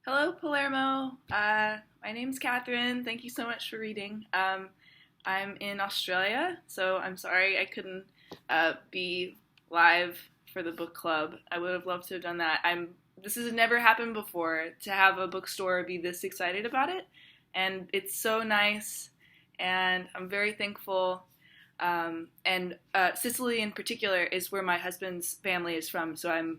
Hello, Palermo. My name's Catherine. Thank you so much for reading. I'm in Australia, so I'm sorry I couldn't be live for the book club. I would have loved to have done that. This has never happened before to have a bookstore be this excited about it, and it's so nice, and I'm very thankful. And Sicily in particular is where my husband's family is from, so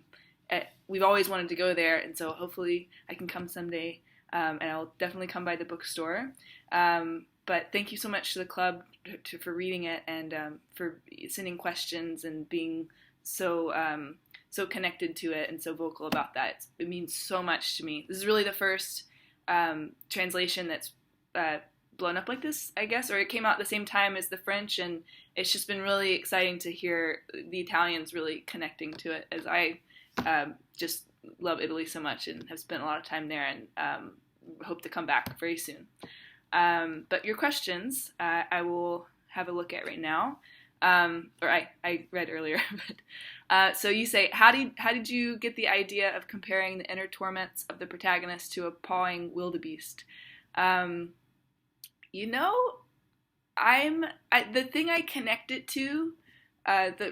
we've always wanted to go there, and so hopefully I can come someday, and I'll definitely come by the bookstore. But thank you so much to the club for reading it and for sending questions and being so connected to it and so vocal about that. It means so much to me. This is really the first translation that's blown up like this, I guess, or it came out at the same time as the French, and it's just been really exciting to hear the Italians really connecting to it, as I just love Italy so much and have spent a lot of time there, and hope to come back very soon. But your questions, I will have a look at right now, or I read earlier. But so you say, how did you get the idea of comparing the inner torments of the protagonist to a pawing wildebeest? You know, the thing I connected to,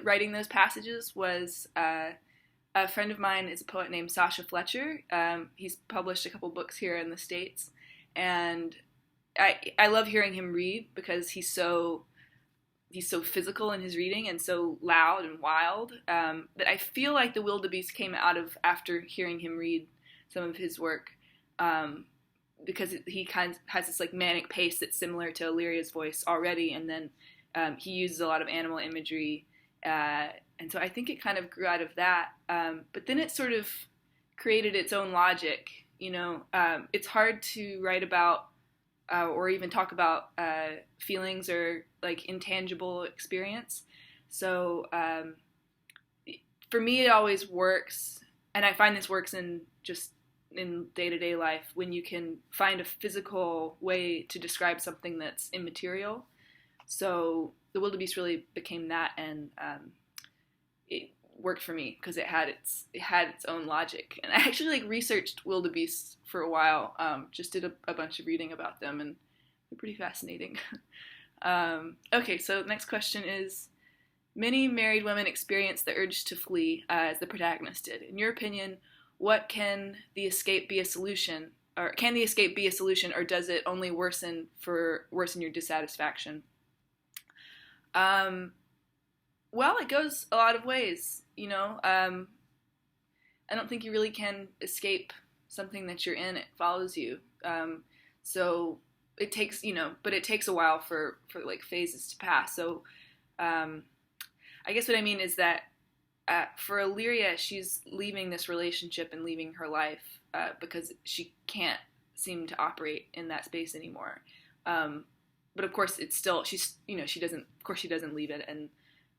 writing those passages was. A friend of mine is a poet named Sasha Fletcher. He's published a couple books here in the States, and I love hearing him read because he's so physical in his reading and so loud and wild, that I feel like the wildebeest came out of after hearing him read some of his work, because he kind of has this like manic pace that's similar to Illyria's voice already, and then he uses a lot of animal imagery. And so I think it kind of grew out of that. But then it sort of created its own logic. It's hard to write about or even talk about feelings or like intangible experience. So for me, it always works. And I find this works in day-to-day life when you can find a physical way to describe something that's immaterial. So the wildebeest really became that, and it worked for me because it had its own logic. And I actually researched wildebeests for a while. Just did a bunch of reading about them, and they're pretty fascinating. Okay, so the next question is: many married women experience the urge to flee, as the protagonist did. In your opinion, what can the escape be a solution? Or can the escape be a solution, or does it only worsen your dissatisfaction? Well, it goes a lot of ways, I don't think you really can escape something that you're in. It follows you. So it takes, but it takes a while for like phases to pass. So I guess what I mean is that for Illyria, she's leaving this relationship and leaving her life because she can't seem to operate in that space anymore. But of course, it's still, she doesn't leave it. And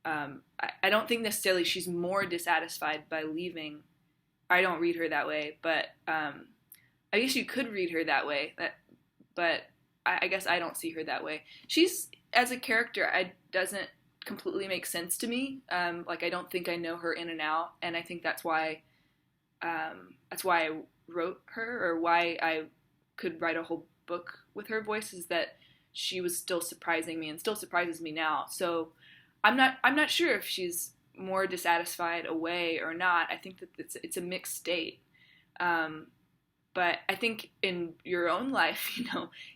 I don't think necessarily she's more dissatisfied by leaving. I don't read her that way, but I guess you could read her that way. But I guess I don't see her that way. She's, as a character, doesn't completely make sense to me. I don't think I know her in and out, and I think that's why I wrote her, or why I could write a whole book with her voice, is that she was still surprising me and still surprises me now. So I'm not sure if she's more dissatisfied away or not. I think that it's a mixed state. But I think in your own life,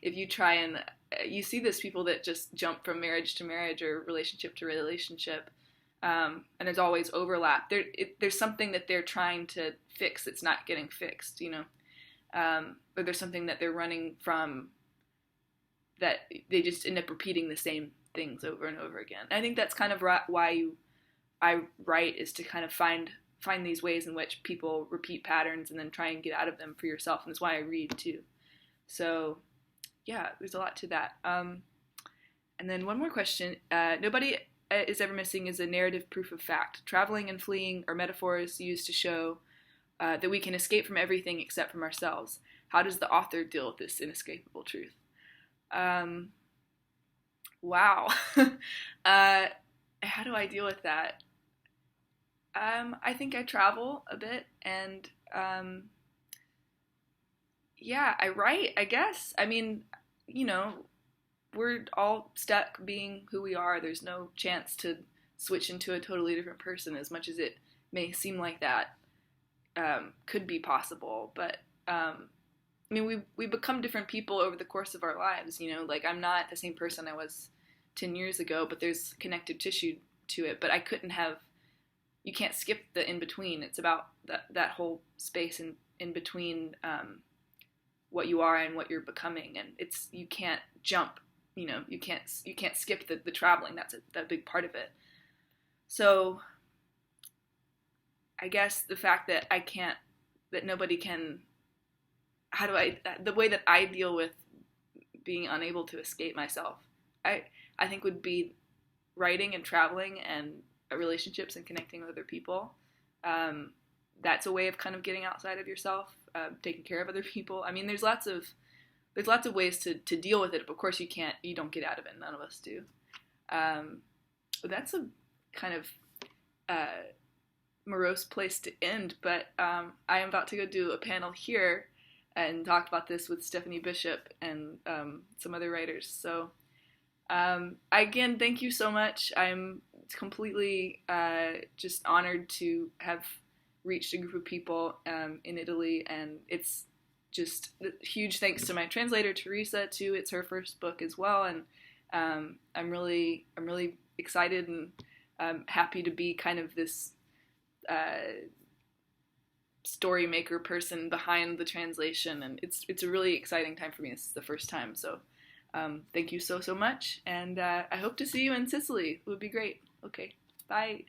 if you try and you see those people that just jump from marriage to marriage or relationship to relationship, and there's always overlap. There's something that they're trying to fix that's not getting fixed, or there's something that they're running from that they just end up repeating the same things over and over again. And I think that's kind of why I write, is to kind of find these ways in which people repeat patterns and then try and get out of them for yourself. And that's why I read too. So yeah, there's a lot to that. And then one more question. Nobody is ever missing is a narrative proof of fact. Traveling and fleeing are metaphors used to show that we can escape from everything except from ourselves. How does the author deal with this inescapable truth? Wow. How do I deal with that? I think I travel a bit, and Yeah, I write, I guess. I mean, you know, we're all stuck being who we are. There's no chance to switch into a totally different person, as much as it may seem like that could be possible. But I mean, we become different people over the course of our lives. You know, like I'm not the same person I was 10 years ago, but there's connective tissue to it. But I couldn't have. You can't skip the in between. It's about that whole space in between what you are and what you're becoming, and it's you can't jump. You know, you can't skip the traveling. That's that big part of it. So I guess the fact that I can't, that nobody can, how do I, the way that I deal with being unable to escape myself, I, I think would be writing and traveling and relationships and connecting with other people. That's a way of kind of getting outside of yourself, taking care of other people. I mean, there's lots of ways to deal with it. But of course, you don't get out of it. None of us do. But that's a kind of morose place to end, but I am about to go do a panel here and talk about this with Stephanie Bishop and some other writers. So again, thank you so much. I'm completely just honored to have reached a group of people in Italy, and it's just huge thanks to my translator Teresa too. It's her first book as well, and I'm really excited and happy to be kind of this story maker person behind the translation, and it's a really exciting time for me. This is the first time, so thank you so much, and I hope to see you in Sicily. It would be great. Okay, bye.